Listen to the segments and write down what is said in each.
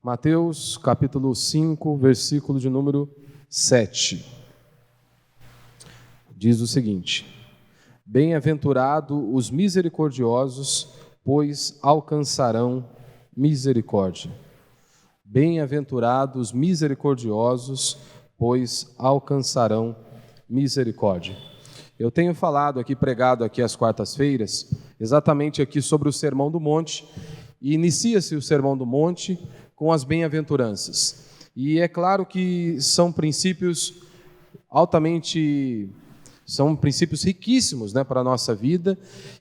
Mateus capítulo 5, versículo de número 7. Diz o seguinte: Bem-aventurados os misericordiosos, pois alcançarão misericórdia. Bem-aventurados os misericordiosos, pois alcançarão misericórdia. Eu tenho falado aqui, pregado aqui às quartas-feiras, exatamente aqui sobre o Sermão do Monte, e inicia-se o Sermão do Monte com as bem-aventuranças. E é claro que são princípios riquíssimos, para a nossa vida,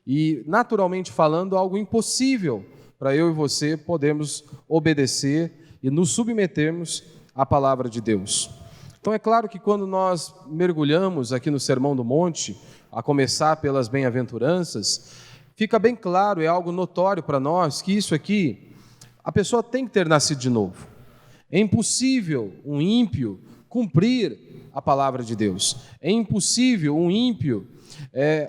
e naturalmente falando, algo impossível para eu e você podermos obedecer e nos submetermos à palavra de Deus. Então é claro que quando nós mergulhamos aqui no Sermão do Monte, a começar pelas bem-aventuranças, fica bem claro, é algo notório para nós, que isso aqui, a pessoa tem que ter nascido de novo. É impossível um ímpio cumprir a palavra de Deus. É impossível um ímpio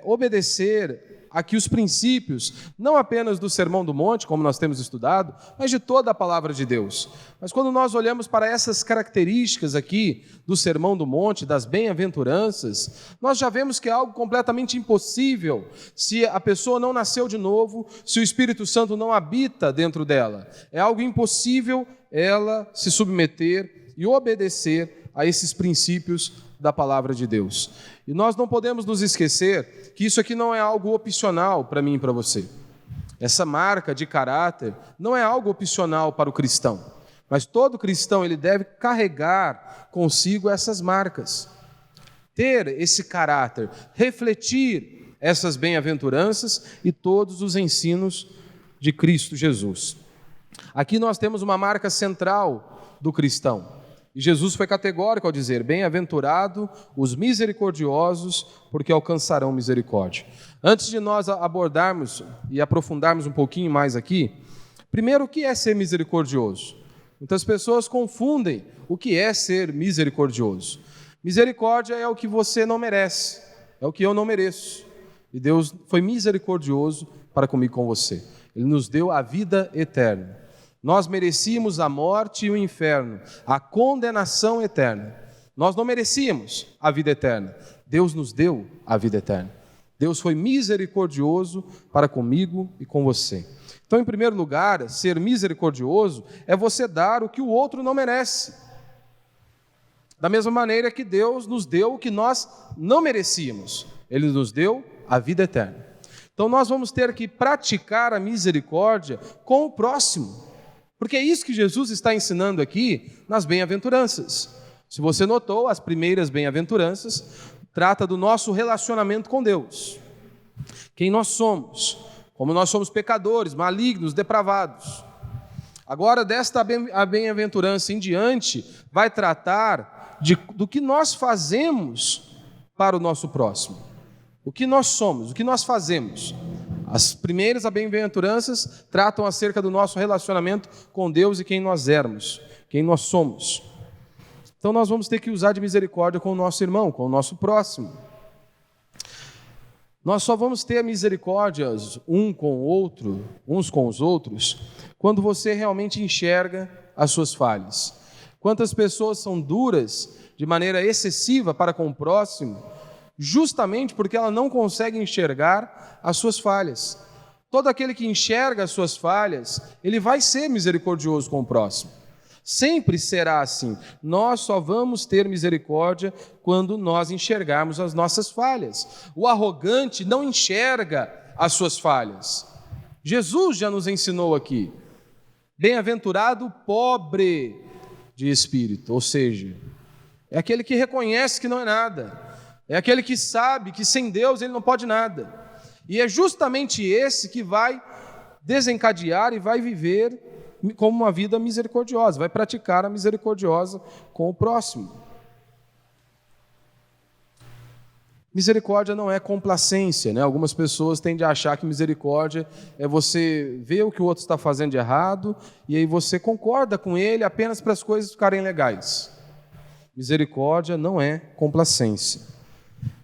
obedecer aqui os princípios, não apenas do Sermão do Monte, como nós temos estudado, mas de toda a palavra de Deus. Mas quando nós olhamos para essas características aqui do Sermão do Monte, das bem-aventuranças, nós já vemos que é algo completamente impossível se a pessoa não nasceu de novo, se o Espírito Santo não habita dentro dela. É algo impossível ela se submeter e obedecer a esses princípios da palavra de Deus. E nós não podemos nos esquecer que isso aqui não é algo opcional para mim e para você. Essa marca de caráter não é algo opcional para o cristão, mas todo cristão ele deve carregar consigo essas marcas, ter esse caráter, refletir essas bem-aventuranças e todos os ensinos de Cristo Jesus. Aqui nós temos uma marca central do cristão. E Jesus foi categórico ao dizer: bem-aventurado os misericordiosos, porque alcançarão misericórdia. Antes de nós abordarmos e aprofundarmos um pouquinho mais aqui, primeiro, o que é ser misericordioso? Muitas pessoas confundem o que é ser misericordioso. Misericórdia é o que você não merece, é o que eu não mereço. E Deus foi misericordioso para comigo e com você. Ele nos deu a vida eterna. Nós merecíamos a morte e o inferno, a condenação eterna. Nós não merecíamos a vida eterna. Deus nos deu a vida eterna. Deus foi misericordioso para comigo e com você. Então, em primeiro lugar, ser misericordioso é você dar o que o outro não merece. Da mesma maneira que Deus nos deu o que nós não merecíamos. Ele nos deu a vida eterna. Então, nós vamos ter que praticar a misericórdia com o próximo. Porque é isso que Jesus está ensinando aqui nas bem-aventuranças. Se você notou, as primeiras bem-aventuranças trata do nosso relacionamento com Deus. Quem nós somos, como nós somos pecadores, malignos, depravados. Agora, desta bem-aventurança em diante, vai tratar do que nós fazemos para o nosso próximo. O que nós somos, o que nós fazemos. As primeiras bem-aventuranças tratam acerca do nosso relacionamento com Deus e quem nós éramos, quem nós somos. Então nós vamos ter que usar de misericórdia com o nosso irmão, com o nosso próximo. Nós só vamos ter misericórdia uns com os outros, quando você realmente enxerga as suas falhas. Quantas pessoas são duras de maneira excessiva para com o próximo, justamente porque ela não consegue enxergar as suas falhas. Todo aquele que enxerga as suas falhas, ele vai ser misericordioso com o próximo. Sempre será assim. Nós só vamos ter misericórdia quando nós enxergarmos as nossas falhas. O arrogante não enxerga as suas falhas. Jesus já nos ensinou aqui. Bem-aventurado o pobre de espírito, ou seja, é aquele que reconhece que não é nada. É aquele que sabe que sem Deus ele não pode nada. E é justamente esse que vai desencadear e vai viver como uma vida misericordiosa, vai praticar a misericordiosa com o próximo. Misericórdia não é complacência, Algumas pessoas tendem a achar que misericórdia é você ver o que o outro está fazendo de errado e aí você concorda com ele apenas para as coisas ficarem legais. Misericórdia não é complacência.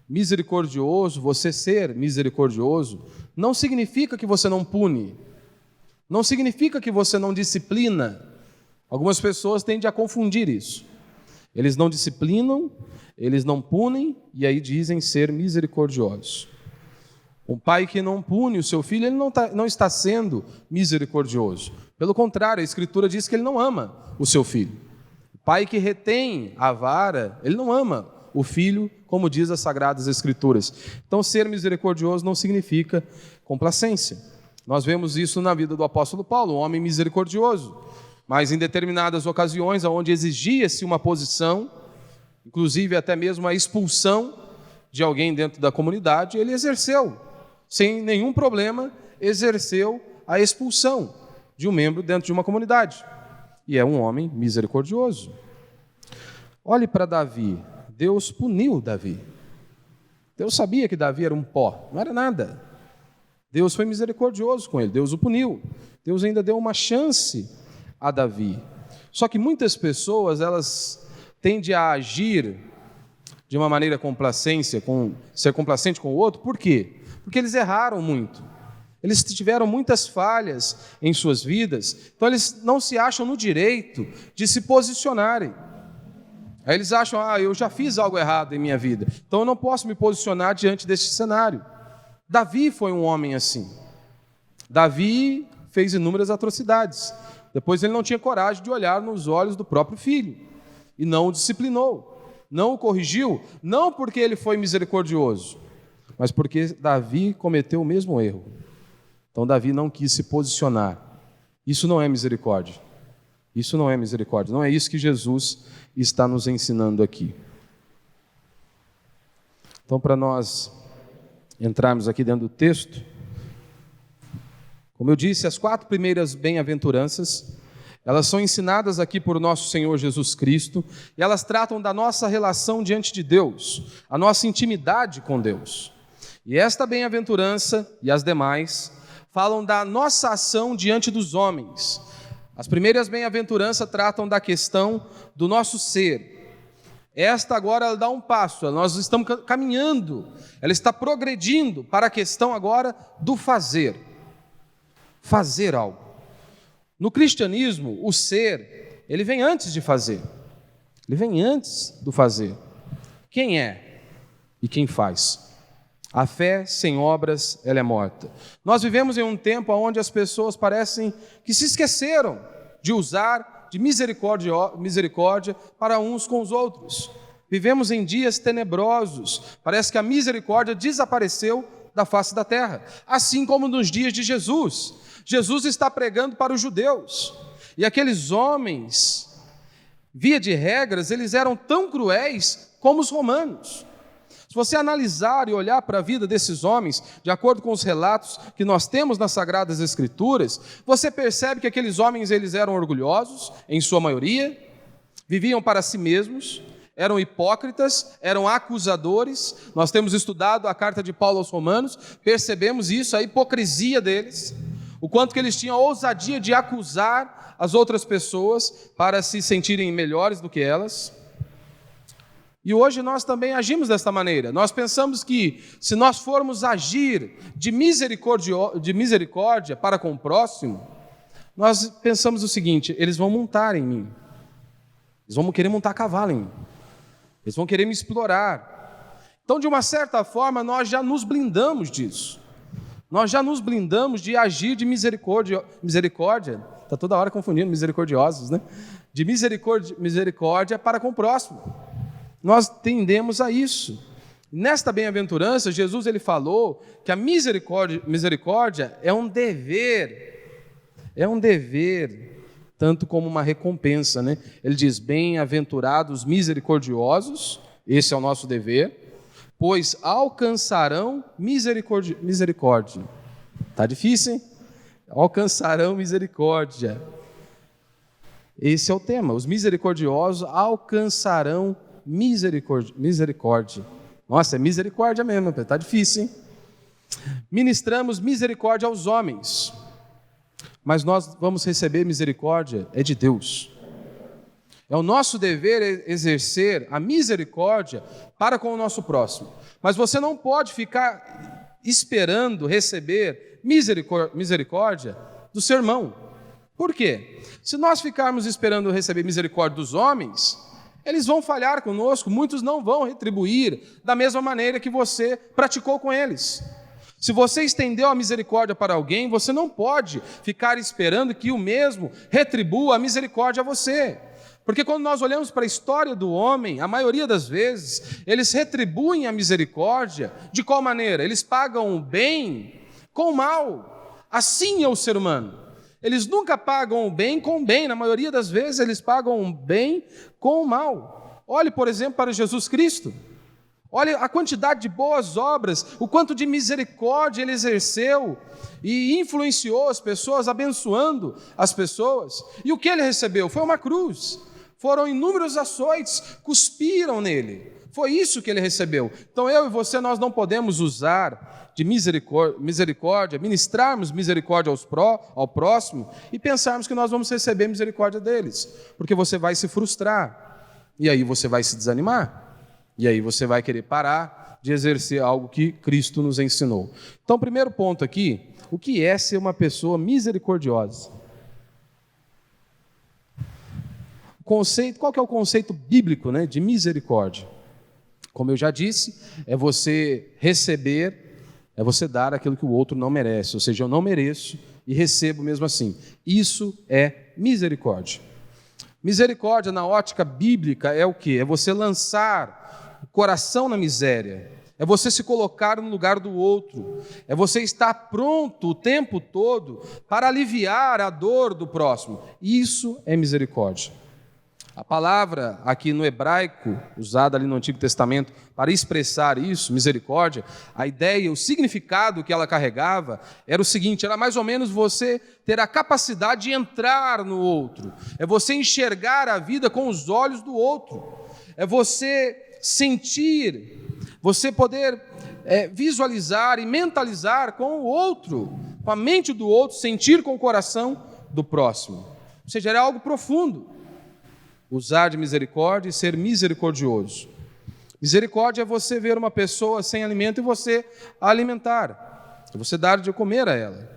Misericordioso, você ser misericordioso, não significa que você não pune, não significa que você não disciplina Algumas pessoas tendem a confundir isso. Eles não disciplinam, eles não punem, e aí dizem ser misericordiosos. Um pai que não pune o seu filho, ele não está sendo misericordioso. Pelo contrário, a Escritura diz que ele não ama o seu filho. O pai que retém a vara, ele não ama o filho, como diz as Sagradas Escrituras. Então, ser misericordioso não significa complacência. Nós vemos isso na vida do apóstolo Paulo, um homem misericordioso. Mas em determinadas ocasiões, onde exigia-se uma posição, inclusive até mesmo a expulsão de alguém dentro da comunidade, ele exerceu, sem nenhum problema, exerceu a expulsão de um membro dentro de uma comunidade. E é um homem misericordioso. Olhe para Davi. Deus puniu Davi. Deus sabia que Davi era um pó, não era nada. Deus foi misericordioso com ele, Deus o puniu. Deus ainda deu uma chance a Davi. Só que muitas pessoas, elas tendem a agir de uma maneira ser complacente com o outro. Por quê? Porque eles erraram muito. Eles tiveram muitas falhas em suas vidas, então eles não se acham no direito de se posicionarem. Aí eles acham, eu já fiz algo errado em minha vida, então eu não posso me posicionar diante deste cenário. Davi foi um homem assim. Davi fez inúmeras atrocidades. Depois ele não tinha coragem de olhar nos olhos do próprio filho, e não o disciplinou, não o corrigiu, não porque ele foi misericordioso, mas porque Davi cometeu o mesmo erro. Então Davi não quis se posicionar. Isso não é misericórdia. Isso não é misericórdia. Não é isso que Jesus está nos ensinando aqui. Então, para nós entrarmos aqui dentro do texto, como eu disse, as 4 primeiras bem-aventuranças, elas são ensinadas aqui por nosso Senhor Jesus Cristo, e elas tratam da nossa relação diante de Deus, a nossa intimidade com Deus. E esta bem-aventurança e as demais falam da nossa ação diante dos homens. As primeiras bem-aventuranças tratam da questão do nosso ser. Esta agora ela dá um passo, nós estamos caminhando, ela está progredindo para a questão agora do fazer. Fazer algo. No cristianismo, o ser, ele vem antes de fazer. Ele vem antes do fazer. Quem é e quem faz? A fé sem obras, ela é morta. Nós vivemos em um tempo onde as pessoas parecem que se esqueceram de usar de misericórdia para uns com os outros. Vivemos em dias tenebrosos. Parece que a misericórdia desapareceu da face da terra. Assim como nos dias de Jesus. Jesus está pregando para os judeus. E aqueles homens, via de regras, eles eram tão cruéis como os romanos. Se você analisar e olhar para a vida desses homens, de acordo com os relatos que nós temos nas Sagradas Escrituras, você percebe que aqueles homens eles eram orgulhosos, em sua maioria, viviam para si mesmos, eram hipócritas, eram acusadores. Nós temos estudado a carta de Paulo aos Romanos, percebemos isso, a hipocrisia deles, o quanto que eles tinham a ousadia de acusar as outras pessoas para se sentirem melhores do que elas. E hoje nós também agimos desta maneira. Nós pensamos que se nós formos agir de misericórdia para com o próximo, nós pensamos o seguinte: eles vão montar em mim. Eles vão querer montar cavalo em mim. Eles vão querer me explorar. Então, de uma certa forma, nós já nos blindamos disso. Nós já nos blindamos de agir de misericórdia. Está toda hora confundindo misericordiosos, né? De misericórdia para com o próximo. Nós tendemos a isso. Nesta bem-aventurança, Jesus ele falou que a misericórdia é um dever, tanto como uma recompensa, né? Ele diz, bem-aventurados misericordiosos, esse é o nosso dever, pois alcançarão misericórdia. Está difícil, hein? Alcançarão misericórdia. Esse é o tema, os misericordiosos alcançarão misericórdia. Nossa, é misericórdia mesmo, está difícil, hein? Ministramos misericórdia aos homens, mas nós vamos receber misericórdia, é de Deus. É o nosso dever exercer a misericórdia para com o nosso próximo. Mas você não pode ficar esperando receber misericórdia do seu irmão, Por quê? Se nós ficarmos esperando receber misericórdia dos homens, eles vão falhar conosco, muitos não vão retribuir da mesma maneira que você praticou com eles. Se você estendeu a misericórdia para alguém, você não pode ficar esperando que o mesmo retribua a misericórdia a você. Porque quando nós olhamos para a história do homem, a maioria das vezes, eles retribuem a misericórdia de qual maneira? Eles pagam o bem com o mal. Assim é o ser humano. Eles nunca pagam o bem com o bem, na maioria das vezes eles pagam o bem com o mal. Olhe, por exemplo, para Jesus Cristo. Olhe a quantidade de boas obras, o quanto de misericórdia ele exerceu e influenciou as pessoas, abençoando as pessoas. E o que ele recebeu? Foi uma cruz. Foram inúmeros açoites, cuspiram nele. Foi isso que ele recebeu. Então eu e você, nós não podemos usar de misericórdia, ministrarmos misericórdia ao próximo e pensarmos que nós vamos receber misericórdia deles, porque você vai se frustrar, e aí você vai se desanimar. E aí você vai querer parar de exercer algo que Cristo nos ensinou. Então, primeiro ponto aqui, o que é ser uma pessoa misericordiosa? Qual que é o conceito bíblico, né, de misericórdia? Como eu já disse, é você receber, é você dar aquilo que o outro não merece. Ou seja, eu não mereço e recebo mesmo assim. Isso é misericórdia. Misericórdia, na ótica bíblica, é o quê? É você lançar o coração na miséria, é você se colocar no lugar do outro, é você estar pronto o tempo todo para aliviar a dor do próximo. Isso é misericórdia. A palavra aqui no hebraico, usada ali no Antigo Testamento para expressar isso, misericórdia, a ideia, o significado que ela carregava era o seguinte: era mais ou menos você ter a capacidade de entrar no outro, é você enxergar a vida com os olhos do outro, é você sentir, você poder visualizar e mentalizar com o outro, com a mente do outro, sentir com o coração do próximo. Ou seja, era algo profundo. Usar de misericórdia e ser misericordioso. Misericórdia é você ver uma pessoa sem alimento e você a alimentar, é você dar de comer a ela.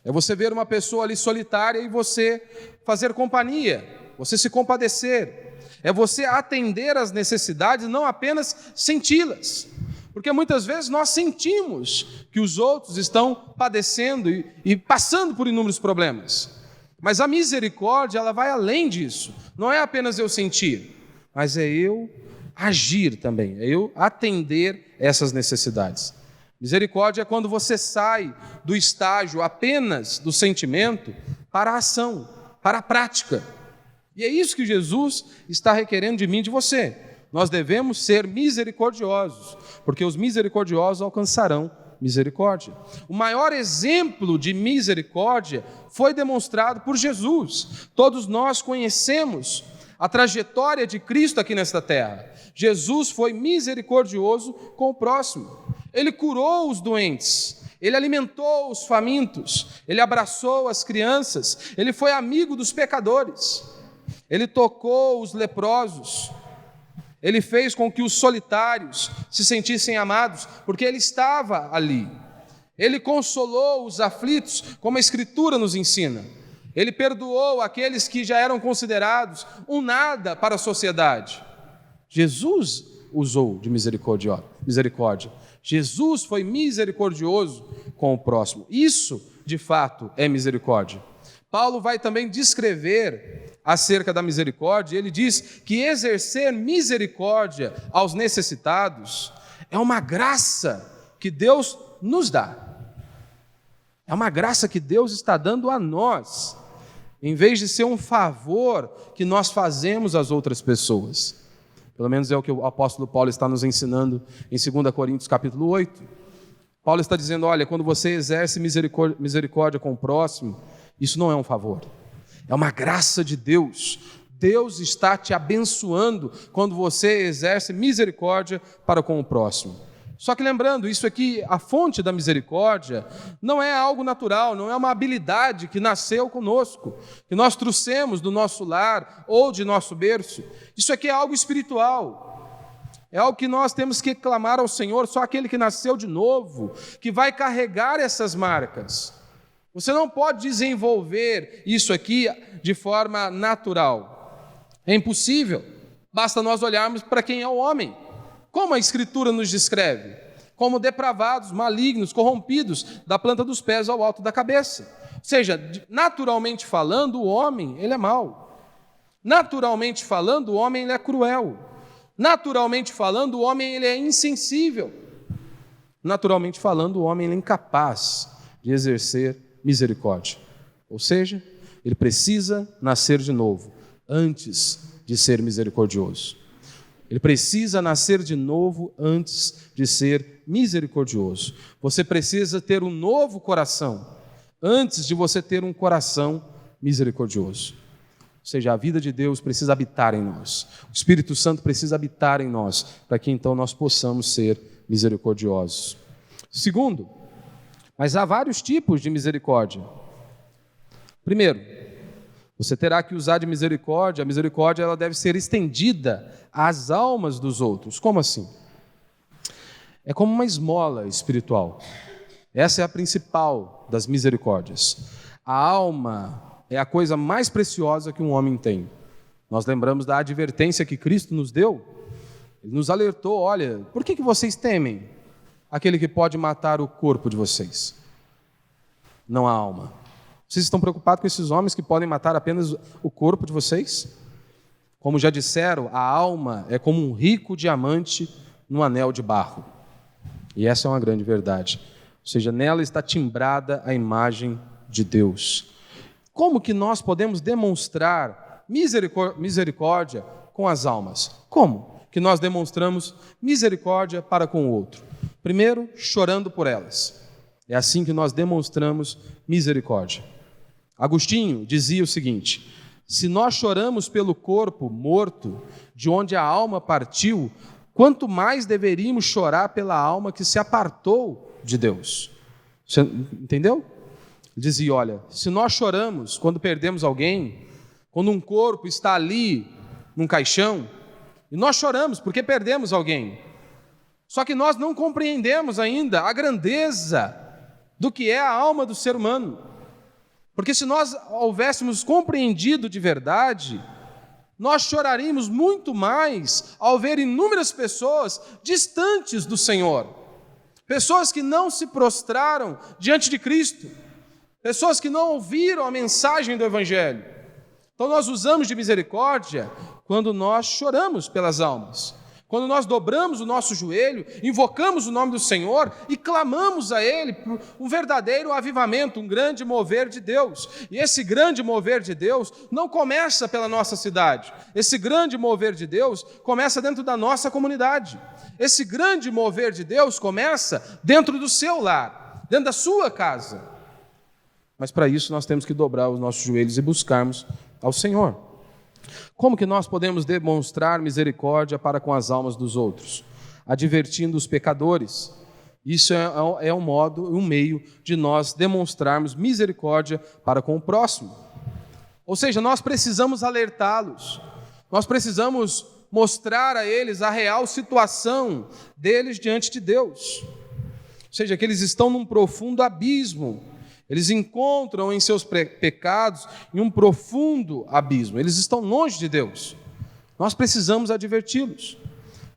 É você ver uma pessoa ali solitária e você fazer companhia, você se compadecer. É você atender às necessidades, não apenas senti-las. Porque muitas vezes nós sentimos que os outros estão padecendo e passando por inúmeros problemas. Mas a misericórdia, ela vai além disso. Não é apenas eu sentir, mas é eu agir também, é eu atender essas necessidades. Misericórdia é quando você sai do estágio apenas do sentimento para a ação, para a prática. E é isso que Jesus está requerendo de mim e de você. Nós devemos ser misericordiosos, porque os misericordiosos alcançarão misericórdia. O maior exemplo de misericórdia foi demonstrado por Jesus. Todos nós conhecemos a trajetória de Cristo aqui nesta terra. Jesus foi misericordioso com o próximo. Ele curou os doentes, ele alimentou os famintos, ele abraçou as crianças, ele foi amigo dos pecadores, ele tocou os leprosos, ele fez com que os solitários se sentissem amados, porque ele estava ali. Ele consolou os aflitos, como a Escritura nos ensina. Ele perdoou aqueles que já eram considerados um nada para a sociedade. Jesus usou de misericórdia. Jesus foi misericordioso com o próximo. Isso, de fato, é misericórdia. Paulo vai também descrever acerca da misericórdia. Ele diz que exercer misericórdia aos necessitados é uma graça que Deus nos dá. É uma graça que Deus está dando a nós, em vez de ser um favor que nós fazemos às outras pessoas. Pelo menos é o que o apóstolo Paulo está nos ensinando em 2 Coríntios capítulo 8. Paulo está dizendo, olha, quando você exerce misericórdia com o próximo, isso não é um favor, é uma graça de Deus. Deus está te abençoando quando você exerce misericórdia para com o próximo. Só que lembrando, isso aqui, a fonte da misericórdia, não é algo natural, não é uma habilidade que nasceu conosco, que nós trouxemos do nosso lar ou de nosso berço. Isso aqui é algo espiritual, é algo que nós temos que clamar ao Senhor. Só aquele que nasceu de novo, que vai carregar essas marcas. Você não pode desenvolver isso aqui de forma natural. É impossível. Basta nós olharmos para quem é o homem. Como a Escritura nos descreve? Como depravados, malignos, corrompidos, da planta dos pés ao alto da cabeça. Ou seja, naturalmente falando, o homem, ele é mau. Naturalmente falando, o homem, ele é cruel. Naturalmente falando, o homem, ele é insensível. Naturalmente falando, o homem, ele é incapaz de exercer misericórdia. Ou seja, ele precisa nascer de novo, antes de ser misericordioso. Ele precisa nascer de novo antes de ser misericordioso. Você precisa ter um novo coração antes de você ter um coração misericordioso. Ou seja, a vida de Deus precisa habitar em nós. O Espírito Santo precisa habitar em nós, para que então nós possamos ser misericordiosos. Segundo, mas há vários tipos de misericórdia. Primeiro, você terá que usar de misericórdia. A misericórdia ela deve ser estendida às almas dos outros. Como assim? É como uma esmola espiritual. Essa é a principal das misericórdias. A alma é a coisa mais preciosa que um homem tem. Nós lembramos da advertência que Cristo nos deu. Ele nos alertou, olha, por que vocês temem aquele que pode matar o corpo de vocês? Não a alma. Vocês estão preocupados com esses homens que podem matar apenas o corpo de vocês? Como já disseram, a alma é como um rico diamante num anel de barro. E essa é uma grande verdade. Ou seja, nela está timbrada a imagem de Deus. Como que nós podemos demonstrar misericórdia com as almas? Como que nós demonstramos misericórdia para com o outro? Primeiro, chorando por elas. É assim que nós demonstramos misericórdia. Agostinho dizia o seguinte: se nós choramos pelo corpo morto, de onde a alma partiu, quanto mais deveríamos chorar pela alma que se apartou de Deus. Você entendeu? Ele dizia, olha, se nós choramos quando perdemos alguém, quando um corpo está ali num caixão, e nós choramos porque perdemos alguém, só que nós não compreendemos ainda a grandeza do que é a alma do ser humano. Porque se nós houvéssemos compreendido de verdade, nós choraríamos muito mais ao ver inúmeras pessoas distantes do Senhor. Pessoas que não se prostraram diante de Cristo. Pessoas que não ouviram a mensagem do Evangelho. Então nós usamos de misericórdia quando nós choramos pelas almas. Quando nós dobramos o nosso joelho, invocamos o nome do Senhor e clamamos a Ele por um verdadeiro avivamento, um grande mover de Deus. E esse grande mover de Deus não começa pela nossa cidade. Esse grande mover de Deus começa dentro da nossa comunidade. Esse grande mover de Deus começa dentro do seu lar, dentro da sua casa. Mas para isso nós temos que dobrar os nossos joelhos e buscarmos ao Senhor. Como que nós podemos demonstrar misericórdia para com as almas dos outros? Advertindo os pecadores. Isso é um modo, um meio de nós demonstrarmos misericórdia para com o próximo. Ou seja, nós precisamos alertá-los. Nós precisamos mostrar a eles a real situação deles diante de Deus. Ou seja, que eles estão num profundo abismo. Eles encontram em seus pecados em um profundo abismo. Eles estão longe de Deus. Nós precisamos adverti-los.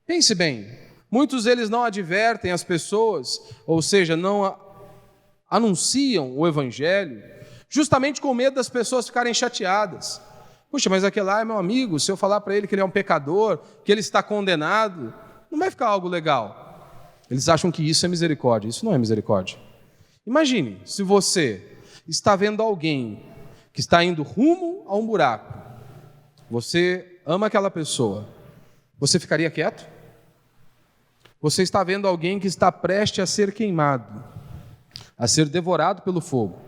Pense bem, muitos deles não advertem as pessoas, ou seja, não anunciam o Evangelho, justamente com medo das pessoas ficarem chateadas. Puxa, mas aquele lá é meu amigo, se eu falar para ele que ele é um pecador, que ele está condenado, não vai ficar algo legal. Eles acham que isso é misericórdia. Isso não é misericórdia. Imagine, se você está vendo alguém que está indo rumo a um buraco, você ama aquela pessoa, você ficaria quieto? Você está vendo alguém que está prestes a ser queimado, a ser devorado pelo fogo,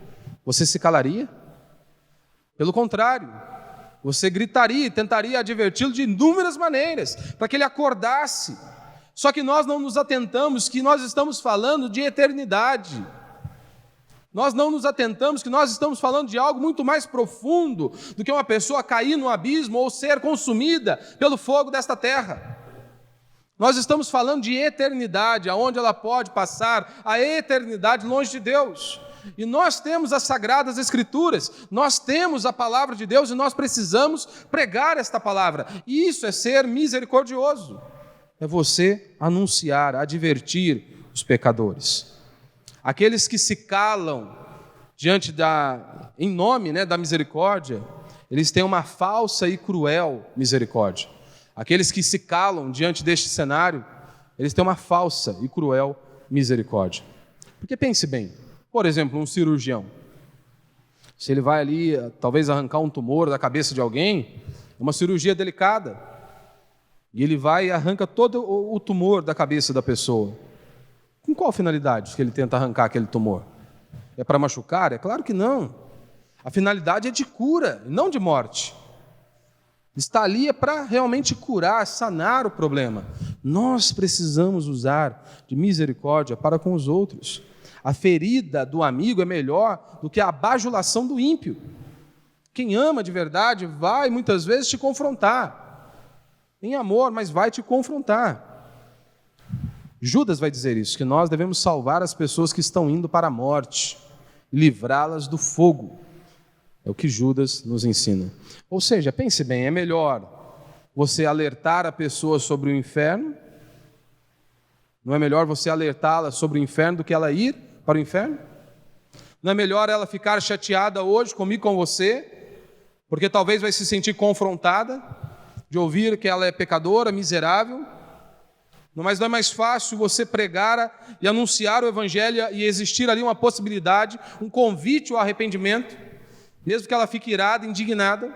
você se calaria? Pelo contrário, você gritaria e tentaria adverti-lo de inúmeras maneiras, para que ele acordasse. Só que nós não nos atentamos que nós estamos falando de eternidade. Nós não nos atentamos que nós estamos falando de algo muito mais profundo do que uma pessoa cair no abismo ou ser consumida pelo fogo desta terra. Nós estamos falando de eternidade, aonde ela pode passar a eternidade longe de Deus. E nós temos as Sagradas Escrituras, nós temos a palavra de Deus e nós precisamos pregar esta palavra. E isso é ser misericordioso. É você anunciar, advertir os pecadores. Aqueles que se calam em nome, da misericórdia, eles têm uma falsa e cruel misericórdia. Aqueles que se calam diante deste cenário, eles têm uma falsa e cruel misericórdia. Porque pense bem, por exemplo, um cirurgião, se ele vai ali, talvez arrancar um tumor da cabeça de alguém, é uma cirurgia delicada, e ele vai e arranca todo o tumor da cabeça da pessoa. Com qual finalidade que ele tenta arrancar aquele tumor? É para machucar? É claro que não. A finalidade é de cura, não de morte. Está ali para realmente curar, sanar o problema. Nós precisamos usar de misericórdia para com os outros. A ferida do amigo é melhor do que a bajulação do ímpio. Quem ama de verdade vai muitas vezes te confrontar. Em amor, mas vai te confrontar. Judas vai dizer isso, que nós devemos salvar as pessoas que estão indo para a morte e livrá-las do fogo. É o que Judas nos ensina. Ou seja, pense bem, é melhor você alertar a pessoa sobre o inferno? Não é melhor você alertá-la sobre o inferno do que ela ir para o inferno? Não é melhor ela ficar chateada hoje comigo, com você, porque talvez vai se sentir confrontada de ouvir que ela é pecadora, miserável? Mas não é mais fácil você pregar e anunciar o Evangelho e existir ali uma possibilidade, um convite ao arrependimento, mesmo que ela fique irada, indignada?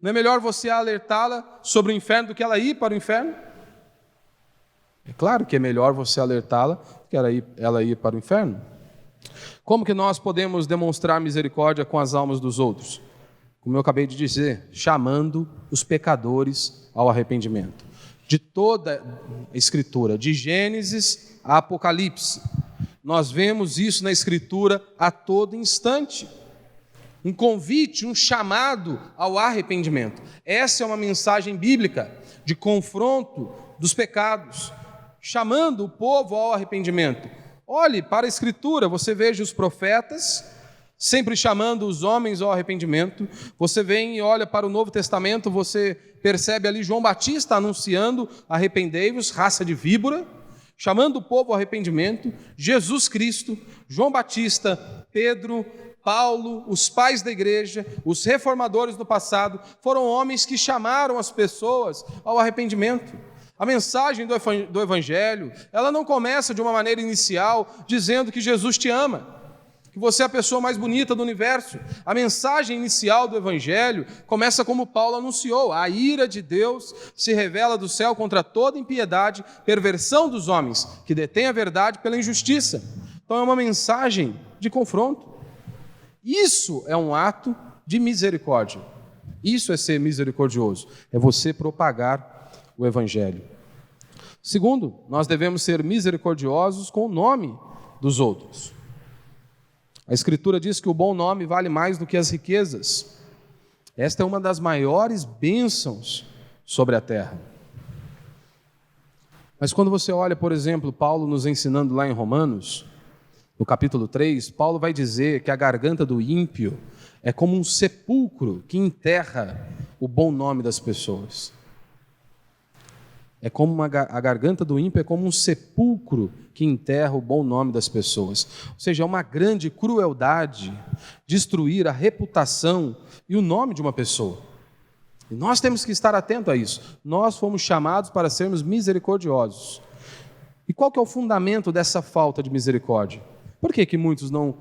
Não é melhor você alertá-la sobre o inferno do que ela ir para o inferno? É claro que é melhor você alertá-la do que ela ir para o inferno. Como que nós podemos demonstrar misericórdia com as almas dos outros? Como eu acabei de dizer, chamando os pecadores ao arrependimento. De toda a Escritura, de Gênesis a Apocalipse, nós vemos isso na Escritura a todo instante. Um convite, um chamado ao arrependimento. Essa é uma mensagem bíblica de confronto dos pecados, chamando o povo ao arrependimento. Olhe para a Escritura, você veja os profetas sempre chamando os homens ao arrependimento. Você vem e olha para o Novo Testamento, você percebe ali João Batista anunciando: arrependei-vos, raça de víbora, chamando o povo ao arrependimento. Jesus Cristo, João Batista, Pedro, Paulo, os pais da igreja, os reformadores do passado, foram homens que chamaram as pessoas ao arrependimento. A mensagem do Evangelho, ela não começa de uma maneira inicial dizendo que Jesus te ama, que você é a pessoa mais bonita do universo. A mensagem inicial do Evangelho começa como Paulo anunciou: a ira de Deus se revela do céu contra toda impiedade, perversão dos homens, que detêm a verdade pela injustiça. Então é uma mensagem de confronto. Isso é um ato de misericórdia. Isso é ser misericordioso, é você propagar o Evangelho. Segundo, nós devemos ser misericordiosos com o nome dos outros. A Escritura diz que o bom nome vale mais do que as riquezas. Esta é uma das maiores bênçãos sobre a terra. Mas quando você olha, por exemplo, Paulo nos ensinando lá em Romanos, no capítulo 3, Paulo vai dizer que a garganta do ímpio é como um sepulcro que enterra o bom nome das pessoas. A garganta do ímpio é como um sepulcro que enterra o bom nome das pessoas. Ou seja, é uma grande crueldade destruir a reputação e o nome de uma pessoa. E nós temos que estar atentos a isso. Nós fomos chamados para sermos misericordiosos. E qual que é o fundamento dessa falta de misericórdia? Por que muitos não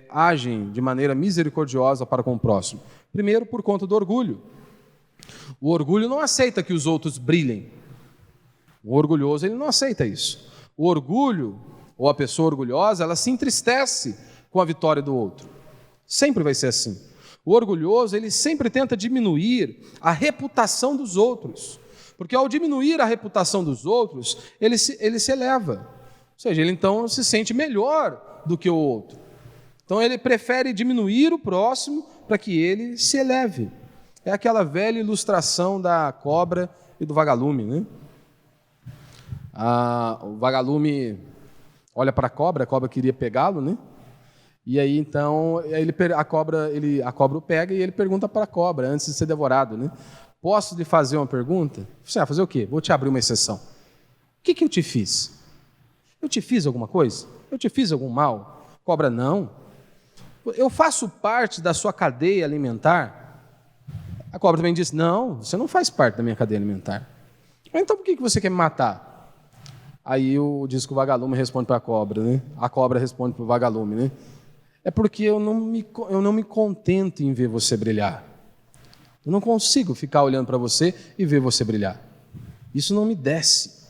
agem de maneira misericordiosa para com o próximo? Primeiro, por conta do orgulho. O orgulho não aceita que os outros brilhem. O orgulhoso, ele não aceita isso. O orgulho, ou a pessoa orgulhosa, ela se entristece com a vitória do outro. Sempre vai ser assim. O orgulhoso, ele sempre tenta diminuir a reputação dos outros. Porque ao diminuir a reputação dos outros, ele se eleva. Ou seja, ele então se sente melhor do que o outro. Então ele prefere diminuir o próximo para que ele se eleve. É aquela velha ilustração da cobra e do vagalume, né? O vagalume olha para a cobra queria pegá-lo, né? E aí então a cobra o pega e ele pergunta para a cobra antes de ser devorado, né? Posso lhe fazer uma pergunta? Você vai fazer o quê? Vou te abrir uma exceção. O que eu te fiz? Eu te fiz alguma coisa? Eu te fiz algum mal? Cobra, não. Eu faço parte da sua cadeia alimentar? A cobra também disse, não, você não faz parte da minha cadeia alimentar. Então por que você quer me matar? Aí diz que o vagalume responde para a cobra, né? A cobra responde para o vagalume, né? É porque eu não me contento em ver você brilhar. Eu não consigo ficar olhando para você e ver você brilhar. Isso não me desce.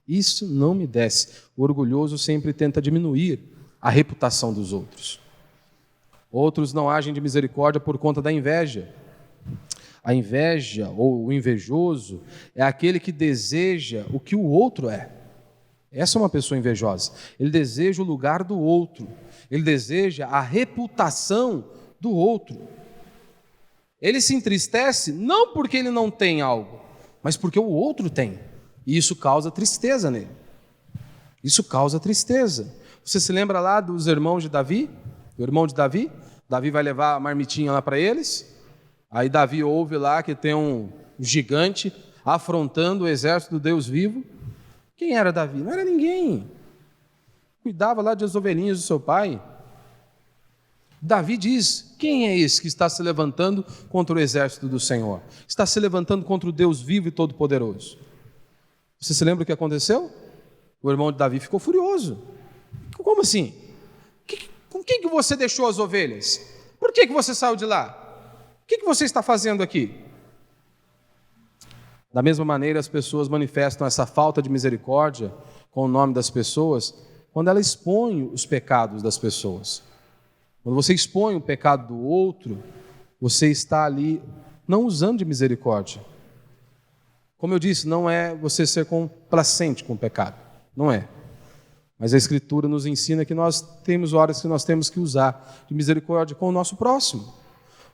Isso não me desce. O orgulhoso sempre tenta diminuir a reputação dos outros. Outros não agem de misericórdia por conta da inveja. A inveja ou o invejoso é aquele que deseja o que o outro é. Essa é uma pessoa invejosa. Ele deseja o lugar do outro. Ele deseja a reputação do outro. Ele se entristece não porque ele não tem algo, mas porque o outro tem. E isso causa tristeza nele. Isso causa tristeza. Você se lembra lá dos irmãos de Davi? O irmão de Davi? Davi vai levar a marmitinha lá para eles. Aí Davi ouve lá que tem um gigante afrontando o exército do Deus vivo. Quem era Davi? Não era ninguém. Cuidava lá das ovelhinhas do seu pai. Davi diz, quem é esse que está se levantando contra o exército do Senhor? Está se levantando contra o Deus vivo e todo-poderoso. Você se lembra o que aconteceu? O irmão de Davi ficou furioso. Como assim? Com quem que você deixou as ovelhas? Por que você saiu de lá? O que você está fazendo aqui? Da mesma maneira, as pessoas manifestam essa falta de misericórdia com o nome das pessoas quando ela expõe os pecados das pessoas. Quando você expõe o pecado do outro, você está ali não usando de misericórdia. Como eu disse, não é você ser complacente com o pecado. Não é. Mas a Escritura nos ensina que nós temos horas que nós temos que usar de misericórdia com o nosso próximo.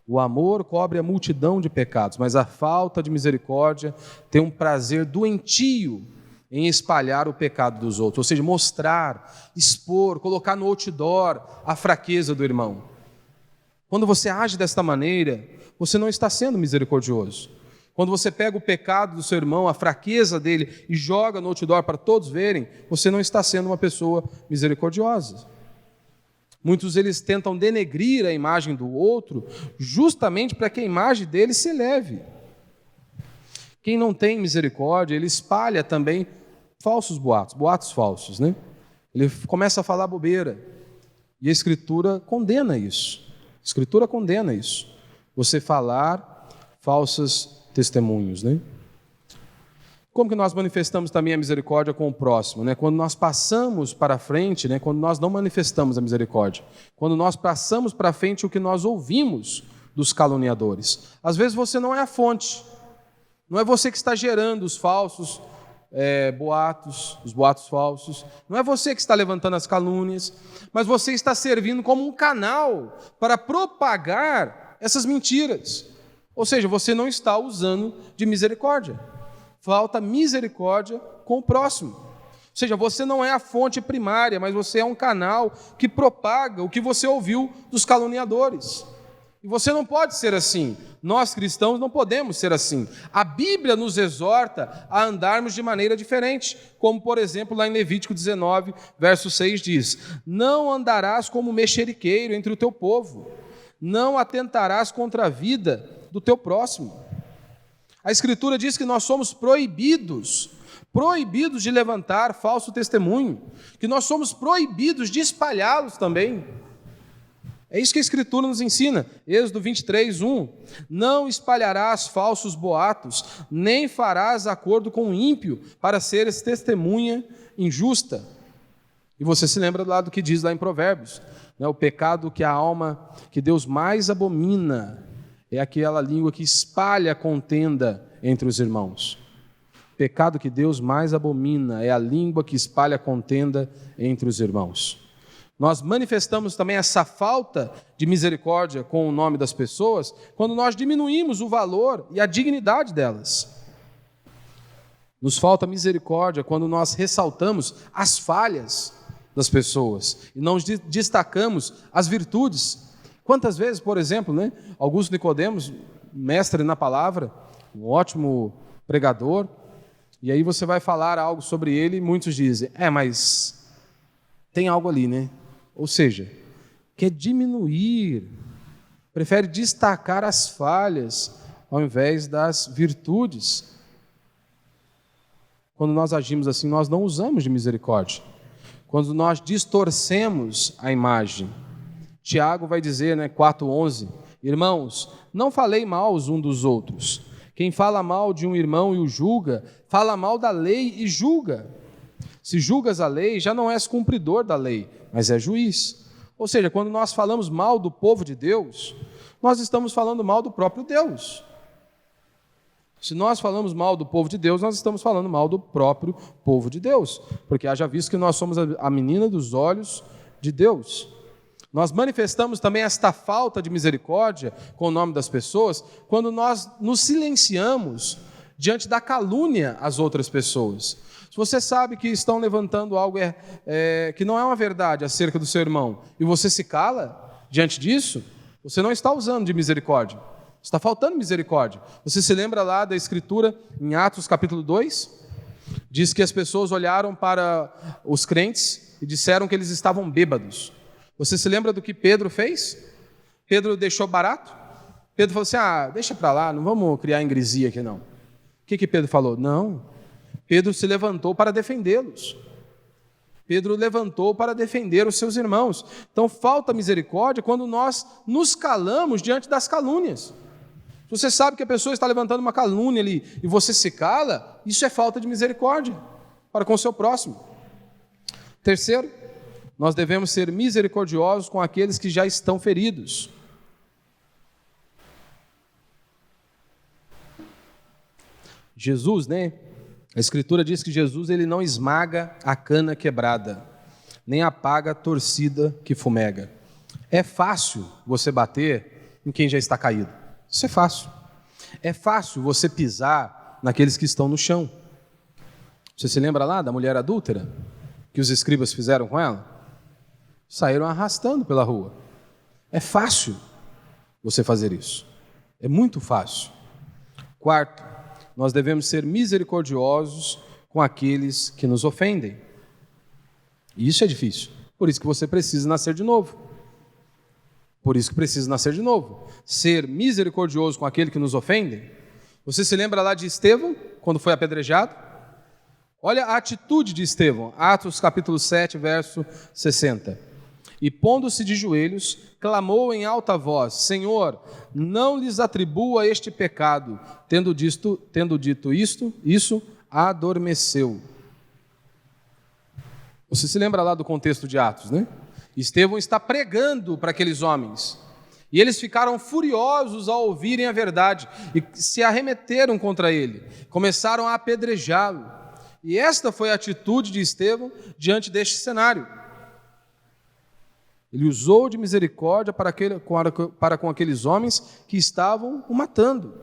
O amor cobre a multidão de pecados, mas a falta de misericórdia tem um prazer doentio em espalhar o pecado dos outros, ou seja, mostrar, expor, colocar no outdoor a fraqueza do irmão. Quando você age desta maneira, você não está sendo misericordioso. Quando você pega o pecado do seu irmão, a fraqueza dele, e joga no outdoor para todos verem, você não está sendo uma pessoa misericordiosa. Muitos eles tentam denegrir a imagem do outro, justamente para que a imagem dele se eleve. Quem não tem misericórdia, ele espalha também falsos boatos falsos, né? Ele começa a falar bobeira. E a Escritura condena isso. A Escritura condena isso. Você falar falsos testemunhos, né? Como que nós manifestamos também a misericórdia com o próximo, né? Quando nós passamos para frente, né? Quando nós não manifestamos a misericórdia, quando nós passamos para frente o que nós ouvimos dos caluniadores. Às vezes você não é a fonte, não é você que está gerando os falsos boatos, os boatos falsos, não é você que está levantando as calúnias, mas você está servindo como um canal para propagar essas mentiras. Ou seja, você não está usando de misericórdia. Falta misericórdia com o próximo. Ou seja, você não é a fonte primária, mas você é um canal que propaga o que você ouviu dos caluniadores. E você não pode ser assim. Nós cristãos não podemos ser assim. A Bíblia nos exorta a andarmos de maneira diferente, como por exemplo lá em Levítico 19, verso 6 diz: não andarás como mexeriqueiro entre o teu povo, não atentarás contra a vida do teu próximo. A Escritura diz que nós somos proibidos de levantar falso testemunho, que nós somos proibidos de espalhá-los também. É isso que a Escritura nos ensina. Êxodo 23, 1. Não espalharás falsos boatos, nem farás acordo com o ímpio para seres testemunha injusta. E você se lembra lá do que diz lá em Provérbios, né? O pecado que a alma, que Deus mais abomina, é aquela língua que espalha contenda entre os irmãos. O pecado que Deus mais abomina é a língua que espalha contenda entre os irmãos. Nós manifestamos também essa falta de misericórdia com o nome das pessoas quando nós diminuímos o valor e a dignidade delas. Nos falta misericórdia quando nós ressaltamos as falhas das pessoas e não destacamos as virtudes. Quantas vezes, por exemplo, né, Augusto Nicodemos, mestre na palavra, um ótimo pregador, e aí você vai falar algo sobre ele e muitos dizem, mas tem algo ali, né? Ou seja, quer diminuir, prefere destacar as falhas ao invés das virtudes. Quando nós agimos assim, nós não usamos de misericórdia. Quando nós distorcemos a imagem. Tiago vai dizer, 4:11, irmãos, não falei mal uns dos outros. Quem fala mal de um irmão e o julga, fala mal da lei e julga. Se julgas a lei, já não és cumpridor da lei, mas é juiz. Ou seja, quando nós falamos mal do povo de Deus, nós estamos falando mal do próprio Deus. Se nós falamos mal do povo de Deus, nós estamos falando mal do próprio povo de Deus, porque haja visto que nós somos a menina dos olhos de Deus. Nós manifestamos também esta falta de misericórdia com o nome das pessoas quando nós nos silenciamos diante da calúnia às outras pessoas. Se você sabe que estão levantando algo que não é uma verdade acerca do seu irmão e você se cala diante disso, você não está usando de misericórdia. Está faltando misericórdia. Você se lembra lá da Escritura, em Atos capítulo 2? Diz que as pessoas olharam para os crentes e disseram que eles estavam bêbados. Você se lembra do que Pedro fez? Pedro deixou barato? Pedro falou assim, deixa para lá, não vamos criar ingresia aqui não. O que Pedro falou? Não. Pedro se levantou para defendê-los. Pedro levantou para defender os seus irmãos. Então falta misericórdia quando nós nos calamos diante das calúnias. Se você sabe que a pessoa está levantando uma calúnia ali e você se cala, isso é falta de misericórdia para com o seu próximo. Terceiro, nós devemos ser misericordiosos com aqueles que já estão feridos. Jesus, a Escritura diz que Jesus ele não esmaga a cana quebrada, nem apaga a torcida que fumega. É fácil você bater em quem já está caído. Isso é fácil. É fácil você pisar naqueles que estão no chão. Você se lembra lá da mulher adúltera? Que os escribas fizeram com ela? Saíram arrastando pela rua. É fácil você fazer isso. É muito fácil. Quarto, nós devemos ser misericordiosos com aqueles que nos ofendem. E isso é difícil. Por isso que você precisa nascer de novo. Por isso que precisa nascer de novo. Ser misericordioso com aquele que nos ofende. Você se lembra lá de Estevão, quando foi apedrejado? Olha a atitude de Estevão, Atos capítulo 7, verso 60. E pondo-se de joelhos, clamou em alta voz, Senhor, não lhes atribua este pecado. Tendo dito isso, adormeceu. Você se lembra lá do contexto de Atos, Estevão está pregando para aqueles homens. E eles ficaram furiosos ao ouvirem a verdade e se arremeteram contra ele. Começaram a apedrejá-lo. E esta foi a atitude de Estevão diante deste cenário. Ele usou de misericórdia para com aqueles homens que estavam o matando.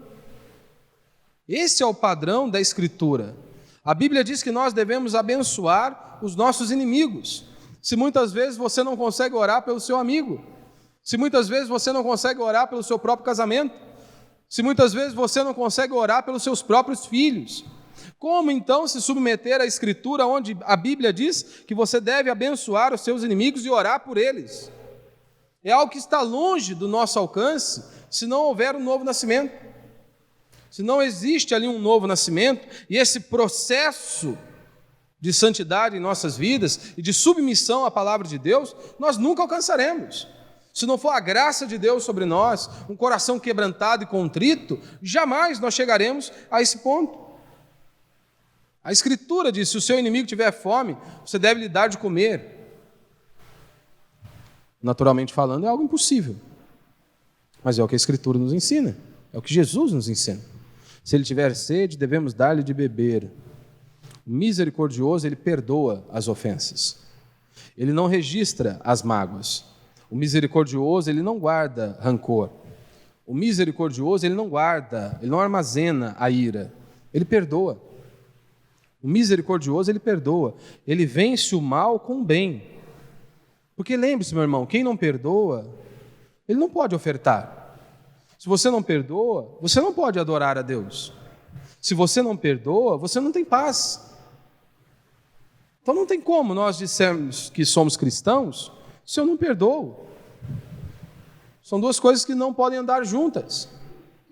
Esse é o padrão da Escritura. A Bíblia diz que nós devemos abençoar os nossos inimigos. Se muitas vezes você não consegue orar pelo seu amigo, se muitas vezes você não consegue orar pelo seu próprio casamento, se muitas vezes você não consegue orar pelos seus próprios filhos, como então se submeter à Escritura onde a Bíblia diz que você deve abençoar os seus inimigos e orar por eles? É algo que está longe do nosso alcance se não houver um novo nascimento. Se não existe ali um novo nascimento e esse processo de santidade em nossas vidas e de submissão à palavra de Deus, nós nunca alcançaremos. Se não for a graça de Deus sobre nós, um coração quebrantado e contrito, jamais nós chegaremos a esse ponto. A Escritura diz, se o seu inimigo tiver fome, você deve lhe dar de comer. Naturalmente falando, é algo impossível. Mas é o que a Escritura nos ensina, é o que Jesus nos ensina. Se ele tiver sede, devemos dar-lhe de beber. O misericordioso, ele perdoa as ofensas. Ele não registra as mágoas. O misericordioso, ele não guarda rancor. O misericordioso, ele não armazena a ira. Ele perdoa. O misericordioso, ele perdoa. Ele vence o mal com o bem. Porque lembre-se, meu irmão, quem não perdoa, ele não pode ofertar. Se você não perdoa, você não pode adorar a Deus. Se você não perdoa, você não tem paz. Então não tem como nós dissermos que somos cristãos se eu não perdoo. São duas coisas que não podem andar juntas.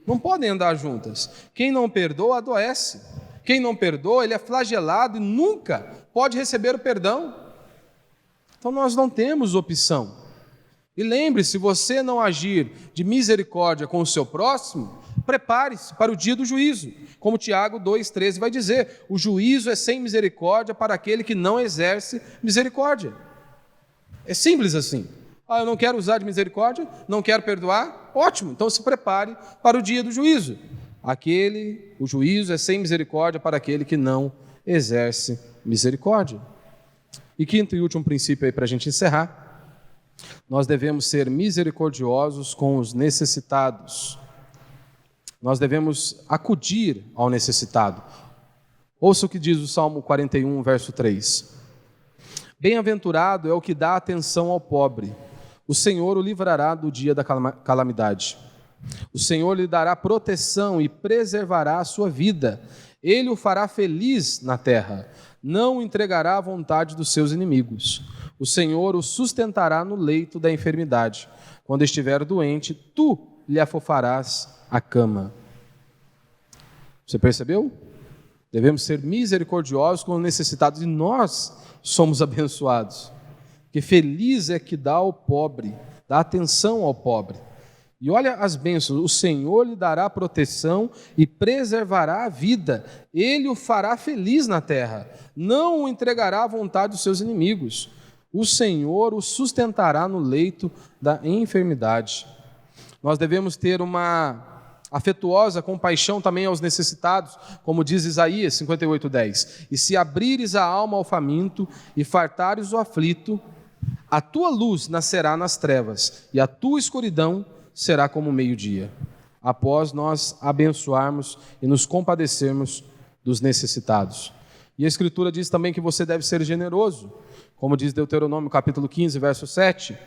Não podem andar juntas. Quem não perdoa, adoece. Quem não perdoa, ele é flagelado e nunca pode receber o perdão. Então nós não temos opção. E lembre-se, se você não agir de misericórdia com o seu próximo, prepare-se para o dia do juízo. Como Tiago 2,13 vai dizer, o juízo é sem misericórdia para aquele que não exerce misericórdia. É simples assim. Eu não quero usar de misericórdia, não quero perdoar, ótimo, então se prepare para o dia do juízo. O juízo é sem misericórdia para aquele que não exerce misericórdia. E quinto e último princípio aí para a gente encerrar, nós devemos ser misericordiosos com os necessitados. Nós devemos acudir ao necessitado. Ouça o que diz o Salmo 41, verso 3. Bem-aventurado é o que dá atenção ao pobre. O Senhor o livrará do dia da calamidade. O Senhor lhe dará proteção e preservará a sua vida. Ele o fará feliz na terra. Não o entregará à vontade dos seus inimigos. O Senhor o sustentará no leito da enfermidade. Quando estiver doente, tu lhe afofarás a cama. Você percebeu? Devemos ser misericordiosos com os necessitados e nós somos abençoados. Que feliz é que dá ao pobre, dá atenção ao pobre. E olha as bênçãos, o Senhor lhe dará proteção e preservará a vida. Ele o fará feliz na terra, não o entregará à vontade dos seus inimigos. O Senhor o sustentará no leito da enfermidade. Nós devemos ter uma afetuosa compaixão também aos necessitados, como diz Isaías 58:10. E se abrires a alma ao faminto e fartares o aflito, a tua luz nascerá nas trevas, e a tua escuridão será como o meio-dia. Após nós abençoarmos e nos compadecermos dos necessitados. E a Escritura diz também que você deve ser generoso, como diz Deuteronômio capítulo 15, verso 7.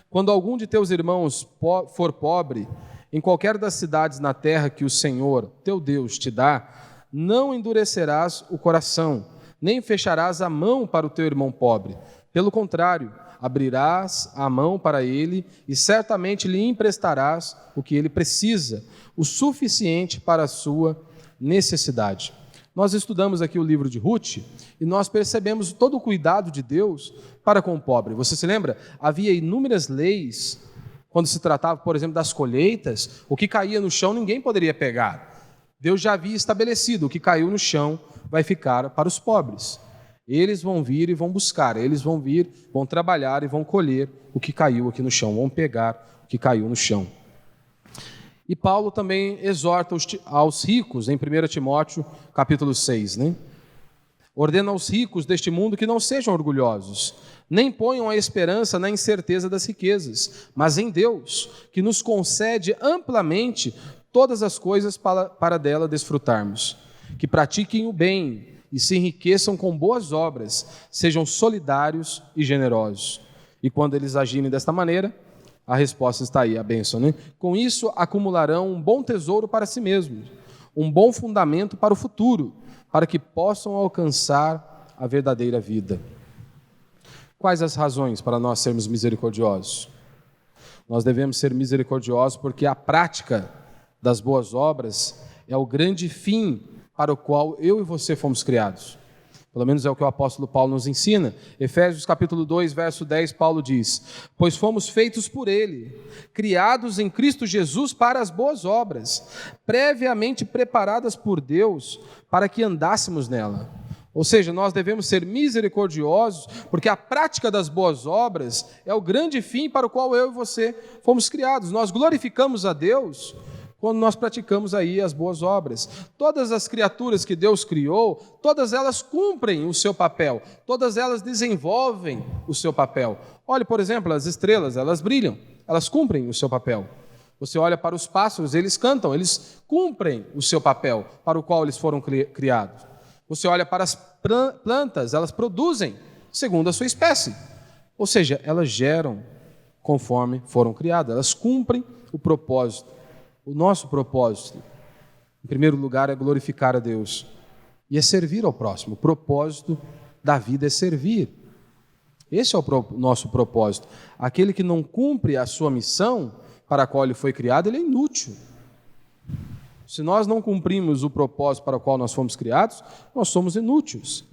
Quando algum de teus irmãos for pobre, em qualquer das cidades na terra que o Senhor, teu Deus, te dá, não endurecerás o coração, nem fecharás a mão para o teu irmão pobre. Pelo contrário, abrirás a mão para ele e certamente lhe emprestarás o que ele precisa, o suficiente para a sua necessidade. Nós estudamos aqui o livro de Ruth e nós percebemos todo o cuidado de Deus para com o pobre. Você se lembra? Havia inúmeras leis, quando se tratava, por exemplo, das colheitas, o que caía no chão ninguém poderia pegar. Deus já havia estabelecido, o que caiu no chão vai ficar para os pobres. Eles vão vir e vão buscar, eles vão vir, vão trabalhar e vão colher o que caiu aqui no chão, vão pegar o que caiu no chão. E Paulo também exorta aos ricos, em 1 Timóteo, capítulo 6, né? Ordena aos ricos deste mundo que não sejam orgulhosos, nem ponham a esperança na incerteza das riquezas, mas em Deus, que nos concede amplamente todas as coisas para dela desfrutarmos. Que pratiquem o bem e se enriqueçam com boas obras, sejam solidários e generosos. E quando eles agirem desta maneira, a resposta está aí, a bênção, né? Com isso, acumularão um bom tesouro para si mesmos, um bom fundamento para o futuro, para que possam alcançar a verdadeira vida. Quais as razões para nós sermos misericordiosos? Nós devemos ser misericordiosos porque a prática das boas obras é o grande fim para o qual eu e você fomos criados. Pelo menos é o que o apóstolo Paulo nos ensina. Efésios capítulo 2, verso 10, Paulo diz: pois fomos feitos por Ele, criados em Cristo Jesus para as boas obras, previamente preparadas por Deus para que andássemos nela. Ou seja, nós devemos ser misericordiosos, porque a prática das boas obras é o grande fim para o qual eu e você fomos criados. Nós glorificamos a Deus quando nós praticamos aí as boas obras. Todas as criaturas que Deus criou, todas elas cumprem o seu papel, todas elas desenvolvem o seu papel. Olhe, por exemplo, as estrelas, elas brilham, elas cumprem o seu papel. Você olha para os pássaros, eles cantam, eles cumprem o seu papel para o qual eles foram criados. Você olha para as plantas, elas produzem segundo a sua espécie. Ou seja, elas geram conforme foram criadas, elas cumprem o propósito. O nosso propósito, em primeiro lugar, é glorificar a Deus e é servir ao próximo. O propósito da vida é servir. Esse é o nosso propósito. Aquele que não cumpre a sua missão para a qual ele foi criado, ele é inútil. Se nós não cumprimos o propósito para o qual nós fomos criados, nós somos inúteis.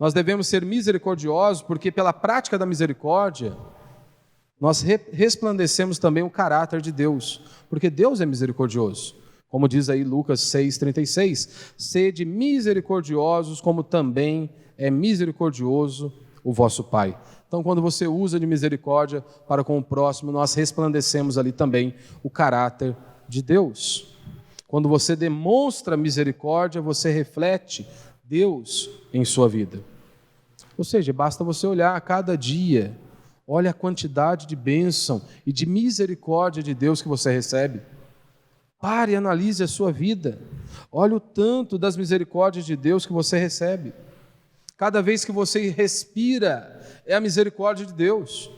Nós devemos ser misericordiosos, porque pela prática da misericórdia, nós resplandecemos também o caráter de Deus, porque Deus é misericordioso. Como diz aí Lucas 6,36, sede misericordiosos, como também é misericordioso o vosso Pai. Então, quando você usa de misericórdia para com o próximo, nós resplandecemos ali também o caráter de Deus. Quando você demonstra misericórdia, você reflete Deus em sua vida. Ou seja, basta você olhar a cada dia, olha a quantidade de bênção e de misericórdia de Deus que você recebe. Pare e analise a sua vida. Olha o tanto das misericórdias de Deus que você recebe. Cada vez que você respira, é a misericórdia de Deus.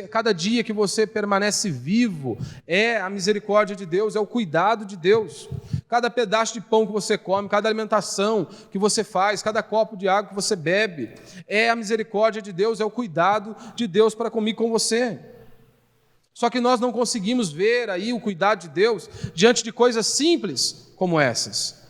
Cada dia que você permanece vivo, é a misericórdia de Deus, é o cuidado de Deus. Cada pedaço de pão que você come, cada alimentação que você faz, cada copo de água que você bebe, é a misericórdia de Deus, é o cuidado de Deus para comigo e com você. Só que nós não conseguimos ver aí o cuidado de Deus diante de coisas simples como essas.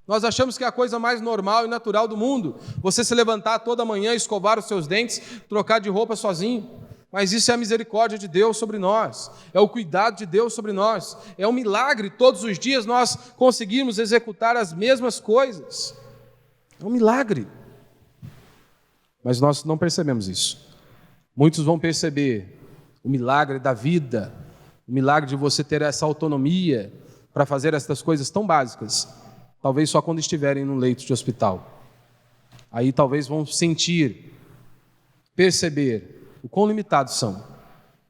Nós achamos que é a coisa mais normal e natural do mundo, você se levantar toda manhã, escovar os seus dentes, trocar de roupa sozinho. Mas isso é a misericórdia de Deus sobre nós, é o cuidado de Deus sobre nós, é um milagre, todos os dias nós conseguimos executar as mesmas coisas. É um milagre. Mas nós não percebemos isso. Muitos vão perceber o milagre da vida, o milagre de você ter essa autonomia para fazer essas coisas tão básicas, talvez só quando estiverem no leito de hospital. Aí talvez vão sentir, perceber o quão limitados são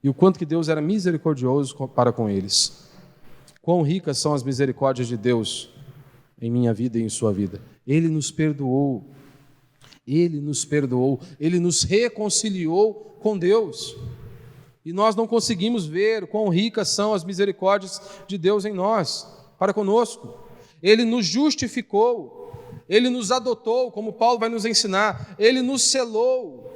e o quanto que Deus era misericordioso para com eles. Quão ricas são as misericórdias de Deus em minha vida e em sua vida. Ele nos perdoou, Ele nos reconciliou com Deus. E nós não conseguimos ver quão ricas são as misericórdias de Deus em nós, para conosco. Ele nos justificou, Ele nos adotou, como Paulo vai nos ensinar, Ele nos selou.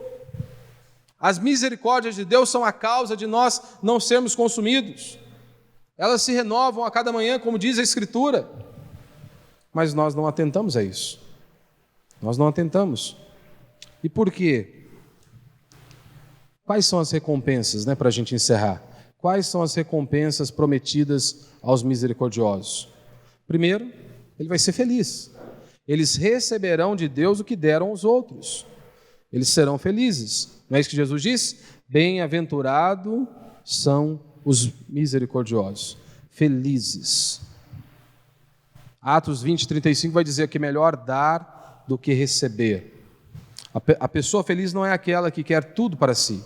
As misericórdias de Deus são a causa de nós não sermos consumidos. Elas se renovam a cada manhã, como diz a Escritura. Mas nós não atentamos a isso. Nós não atentamos. E por quê? Quais são as recompensas, para a gente encerrar? Quais são as recompensas prometidas aos misericordiosos? Primeiro, ele vai ser feliz. Eles receberão de Deus o que deram aos outros. Eles serão felizes. Não é isso que Jesus disse? Bem-aventurados são os misericordiosos, felizes. Atos 20:35 vai dizer que é melhor dar do que receber. A pessoa feliz não é aquela que quer tudo para si.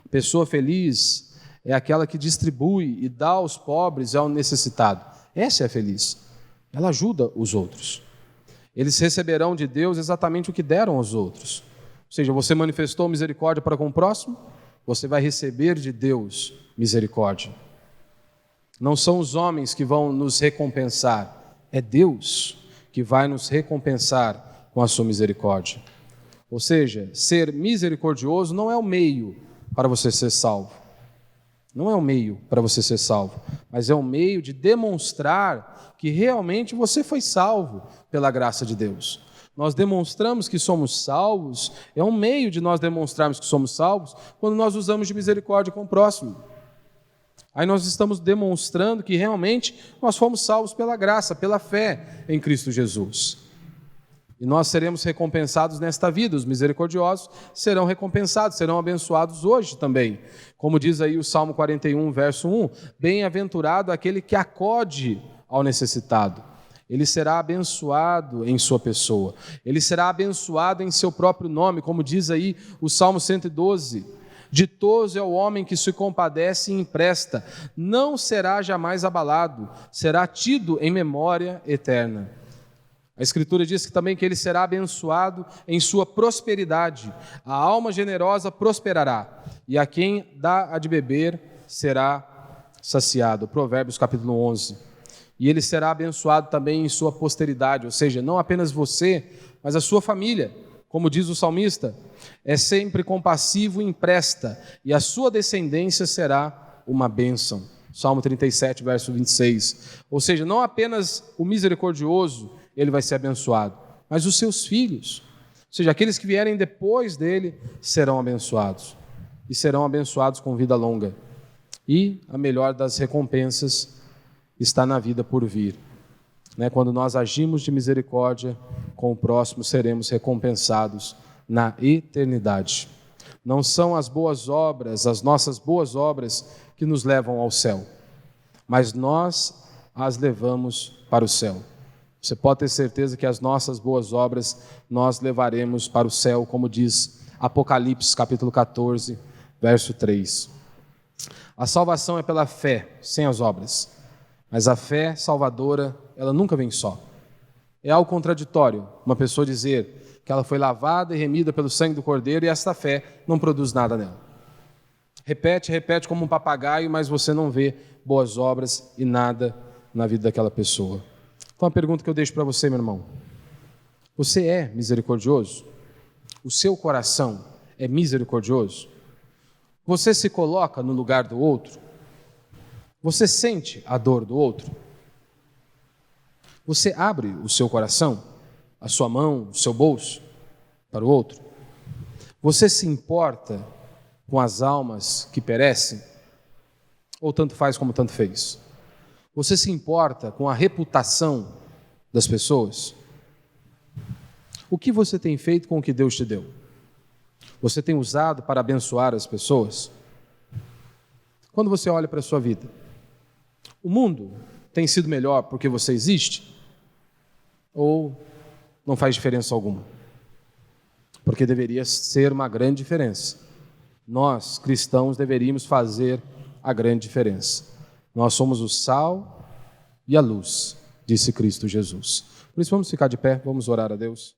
A pessoa feliz é aquela que distribui e dá aos pobres e ao necessitado. Essa é a feliz. Ela ajuda os outros. Eles receberão de Deus exatamente o que deram aos outros. Ou seja, você manifestou misericórdia para com o próximo, você vai receber de Deus misericórdia. Não são os homens que vão nos recompensar, é Deus que vai nos recompensar com a sua misericórdia. Ou seja, ser misericordioso não é o meio para você ser salvo. Não é o meio para você ser salvo, mas é o meio de demonstrar que realmente você foi salvo pela graça de Deus. Nós demonstramos que somos salvos, é um meio de nós demonstrarmos que somos salvos quando nós usamos de misericórdia com o próximo. Aí nós estamos demonstrando que realmente nós fomos salvos pela graça, pela fé em Cristo Jesus. E nós seremos recompensados nesta vida, os misericordiosos serão recompensados, serão abençoados hoje também. Como diz aí o Salmo 41, verso 1, bem-aventurado aquele que acode ao necessitado. Ele será abençoado em sua pessoa, ele será abençoado em seu próprio nome, como diz aí o Salmo 112, ditoso é o homem que se compadece e empresta, não será jamais abalado, será tido em memória eterna. A Escritura diz que também que ele será abençoado em sua prosperidade. A alma generosa prosperará, e a quem dá de beber será saciado. Provérbios capítulo 11. E ele será abençoado também em sua posteridade, ou seja, não apenas você, mas a sua família. Como diz o salmista, é sempre compassivo e empresta, e a sua descendência será uma bênção. Salmo 37, verso 26. Ou seja, não apenas o misericordioso, ele vai ser abençoado, mas os seus filhos, ou seja, aqueles que vierem depois dele, serão abençoados. E serão abençoados com vida longa. E a melhor das recompensas está na vida por vir. Quando nós agimos de misericórdia com o próximo, seremos recompensados na eternidade. Não são as boas obras, as nossas boas obras, que nos levam ao céu, mas nós as levamos para o céu. Você pode ter certeza que as nossas boas obras nós levaremos para o céu, como diz Apocalipse capítulo 14, verso 3. A salvação é pela fé, sem as obras. Mas a fé salvadora, ela nunca vem só. É algo contraditório uma pessoa dizer que ela foi lavada e remida pelo sangue do Cordeiro e esta fé não produz nada nela. Repete como um papagaio, mas você não vê boas obras e nada na vida daquela pessoa. Então a pergunta que eu deixo para você, meu irmão: você é misericordioso? O seu coração é misericordioso? Você se coloca no lugar do outro? Você sente a dor do outro? Você abre o seu coração, a sua mão, o seu bolso para o outro? Você se importa com as almas que perecem? Ou tanto faz como tanto fez? Você se importa com a reputação das pessoas? O que você tem feito com o que Deus te deu? Você tem usado para abençoar as pessoas? Quando você olha para a sua vida, o mundo tem sido melhor porque você existe? Ou não faz diferença alguma? Porque deveria ser uma grande diferença. Nós, cristãos, deveríamos fazer a grande diferença. Nós somos o sal e a luz, disse Cristo Jesus. Por isso vamos ficar de pé, vamos orar a Deus.